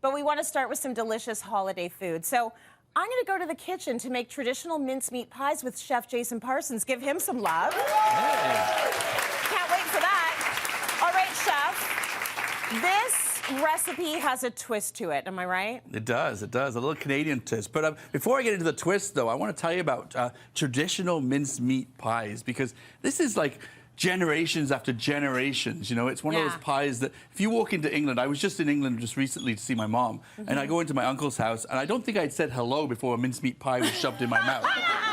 But we want to start with some delicious holiday food. So I'm going to go to the kitchen to make traditional mincemeat pies with Chef Jason Parsons. Give him some love. Hey. Can't wait for that. All right, Chef. This recipe has a twist to it. Am I right? It does. It does. A little Canadian twist. But before I get into the twist, though, I want to tell you about traditional mincemeat pies, because this is like generations after generations. You know, it's one of those pies that if you walk into England, I was just in England just recently to see my mom, and I go into my uncle's house, and I don't think I'd said hello before a mincemeat pie was shoved in my mouth.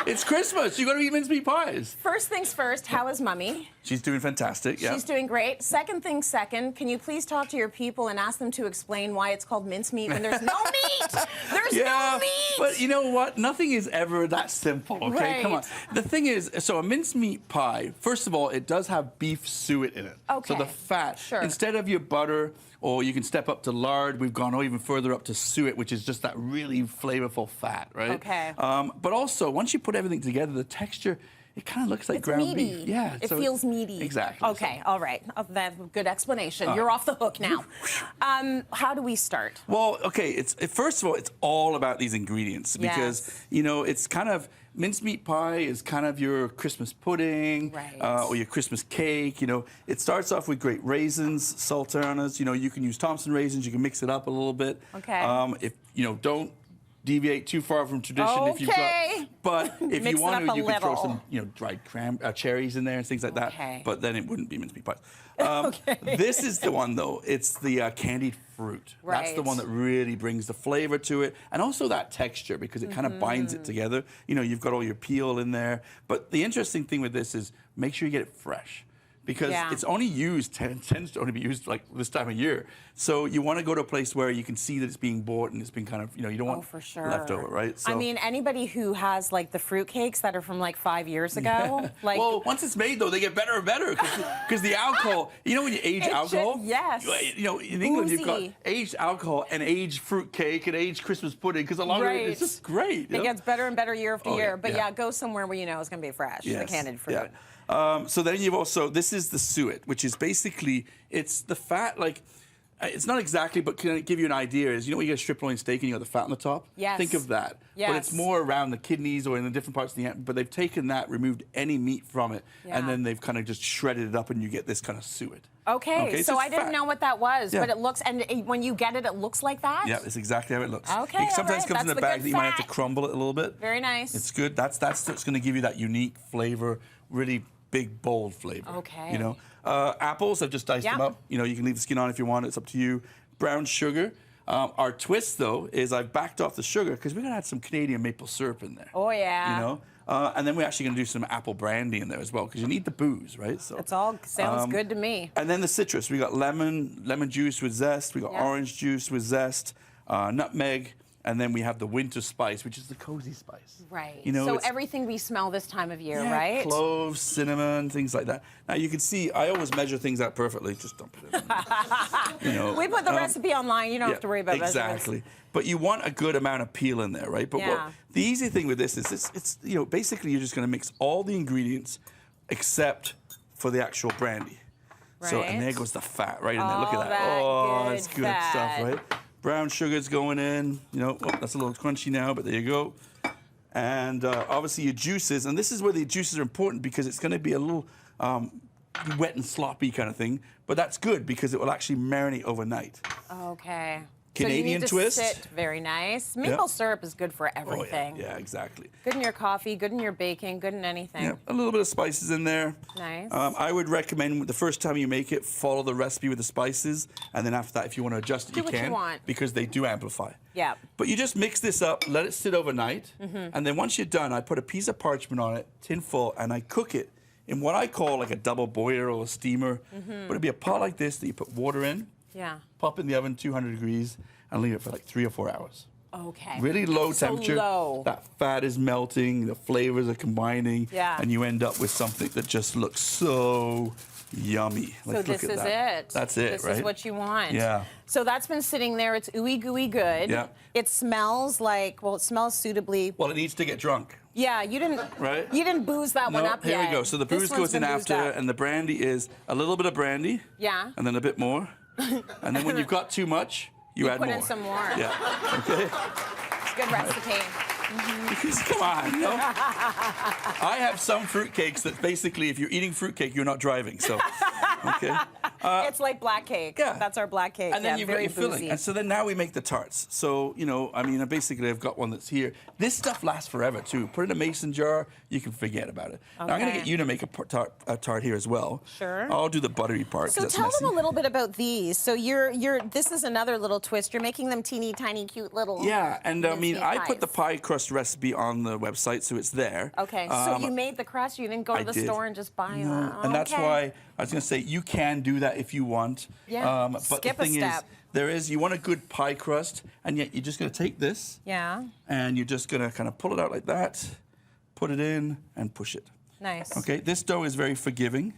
It's Christmas. You got to eat mincemeat pies. First things first, how is Mummy? She's doing fantastic. Yeah. She's doing great. Second thing second, can you please talk to your people and ask them to explain why it's called mincemeat when there's no meat? There's no meat. But you know what? Nothing is ever that simple, okay? Right. Come on. The thing is, so a mincemeat pie, first of all, it does have beef suet in it. Okay. So the fat, sure. Instead of your butter, or you can step up to lard, we've gone even further up to suet, which is just that really flavorful fat, right? Okay. But also, once you put everything together, the texture, it kind of looks like ground meaty. beef. Yeah. It feels meaty. Exactly. Okay, all right. That's a good explanation. You're off the hook now. How do we start? Well, okay, first of all, it's all about these ingredients, because, you know, it's kind of, mincemeat pie is kind of your Christmas pudding, right. Or your Christmas cake. You know, it starts off with great raisins, sultanas. You know, you can use Thompson raisins. You can mix it up a little bit. Okay. If you know, don't deviate too far from tradition. If you've got, but if you want to, you can throw some, you know, dried cherries in there and things like that. But then it wouldn't be mincemeat pies. This is the one, though. It's the candied fruit. Right. That's the one that really brings the flavor to it, and also that texture, because it kind of binds it together. You know, you've got all your peel in there. But the interesting thing with this is make sure you get it fresh, because it's only used, tends to only be used like this time of year. So you want to go to a place where you can see that it's being bought and it's been kind of, you know, you don't want leftover, right? So, I mean, anybody who has like the fruit cakes that are from like 5 years ago. Like, well, once it's made, though, they get better and better, because the alcohol, you know, when you age alcohol? Yes. You know, in England, you've got aged alcohol and aged fruit cake and aged Christmas pudding, because a lot of it is just great. It gets better and better year after year. But yeah, go somewhere where you know it's going to be fresh, the candied fruit. So then you've also, this is the suet, which is basically, it's the fat, like, it's not exactly, but can I give you an idea? Is, you know, when you get a strip loin steak and you got the fat on the top? Yes. Think of that. Yes. But it's more around the kidneys or in the different parts of the animal. But they've taken that, removed any meat from it, and then they've kind of just shredded it up, and you get this kind of suet. Okay, so I didn't know what that was, but it looks, and when you get it, it looks like that? Yeah, that's exactly how it looks. Okay, it sometimes comes in a bag that you might have to crumble it a little bit. Very nice. It's good. That's what's going to give you that unique flavor, really big, bold flavor. Okay. You know, apples, I've just diced them up. You know, you can leave the skin on if you want. It's up to you. Brown sugar. Our twist, though, is I've backed off the sugar because we're going to add some Canadian maple syrup in there. Oh, yeah. You know? And then we're actually going to do some apple brandy in there as well, because you need the booze, right? So it's all sounds good to me. And then the citrus. We got lemon juice with zest. We got orange juice with zest, nutmeg. And then we have the winter spice, which is the cozy spice. Right. You know, so everything we smell this time of year, right? Cloves, cinnamon, things like that. Now you can see I always measure things out perfectly. Just dump it in. You know, we put the recipe online. You don't have to worry about it. Exactly. But you want a good amount of peel in there, right? But the easy thing with this is it's you know, basically you're just going to mix all the ingredients except for the actual brandy. Right. So and there goes the fat right in there. Look at that. Oh, that's good stuff, right? Brown sugar's going in, you know, that's a little crunchy now, but there you go. And obviously your juices, and this is where the juices are important, because it's going to be a little wet and sloppy kind of thing, but that's good because it will actually marinate overnight. Okay. Canadian so you need twist. To sit. Very nice. Maple syrup is good for everything. Oh, yeah, exactly. Good in your coffee, good in your baking, good in anything. Yeah, a little bit of spices in there. Nice. I would recommend the first time you make it, follow the recipe with the spices, and then after that, if you want to adjust it, you can. Do what you want. Because they do amplify. Yeah. But you just mix this up, let it sit overnight, and then once you're done, I put a piece of parchment on it, tin full, and I cook it in what I call like a double boiler or a steamer. But it'd be a pot like this that you put water in, pop in the oven 200 degrees, and leave it for like 3 or 4 hours. Okay. Really low temperature. Low. That fat is melting, the flavors are combining, and you end up with something that just looks so yummy. So this is it. That's it, this right? This is what you want. Yeah. So that's been sitting there. It's ooey gooey good. Yeah. It smells like, well, it smells suitably. Well, it needs to get drunk. Yeah, you didn't. Right. You didn't booze that one up yet. Here we go. So the booze goes in after, and the brandy is a little bit of brandy. Yeah. And then a bit more. And then when you've got too much, you add put more. in some more. Yeah. Okay. It's a good recipe. Because come on, you know? I have some fruitcakes that basically, if you're eating fruitcake, you're not driving. So, okay. It's like black cake. Yeah. That's our black cake. And then yeah, you've very got your filling. boozy. And so then now we make the tarts. So, you know, I mean, basically I've got one that's here. This stuff lasts forever too. Put it in a mason jar, you can forget about it. Now I'm going to get you to make a tart here as well. Sure. I'll do the buttery part. 'Cause So that's tell messy. them a little bit about these. So this is another little twist. You're making them teeny tiny cute little. Yeah, and I mean, mincemeat I put the pies. pie crust recipe on the website, so it's there. Okay, so you made the crust. You didn't go to the did. store and just buy No, them. and that's Okay. why I was going to say you can do that if you want. Yeah, but skip the a thing step. is, you want a good pie crust, and yet you're just going to take this, Yeah. and you're just going to kind of pull it out like that, put it in, and push it. Nice. Okay, this dough is very forgiving,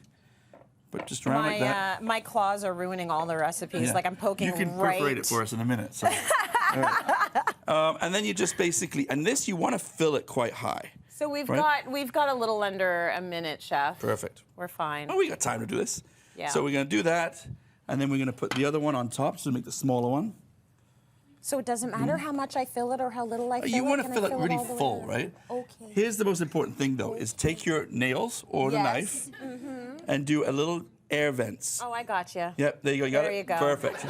but just around like that. My claws are ruining all the recipes. Yeah. Like I'm poking You can right. perforate it for us in a minute. So. All right. And then you just basically, and this you want to fill it quite high. So we've Right? got a little under a minute, chef. Perfect. We're fine. Oh, we got time to do this. Yeah. So we're going to do that, and then we're going to put the other one on top, so make the smaller one. So it doesn't matter how much I fill it or how little I fill it. You want to Can I fill it really all the way full, around? right? Okay. Here's the most important thing, though, is take your nails or the Yes. knife and do a little air vents. Oh, I got you. Yep, there you go. You got There it? you go. Perfect.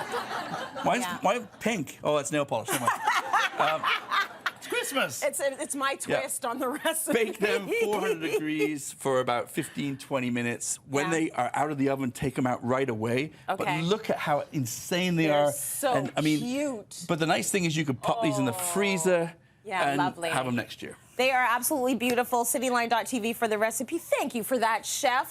Mine's pink. Oh, that's nail polish. Never mind. It's Christmas. It's my twist on the recipe. Bake them 400 degrees for about 15, 20 minutes. When Yeah. they are out of the oven, take them out right away. Okay. But look at how insane they They're are. so and, I mean, cute. But the nice thing is you could pop these in the freezer Yeah, and lovely. have them next year. They are absolutely beautiful. Cityline.tv for the recipe. Thank you for that, chef.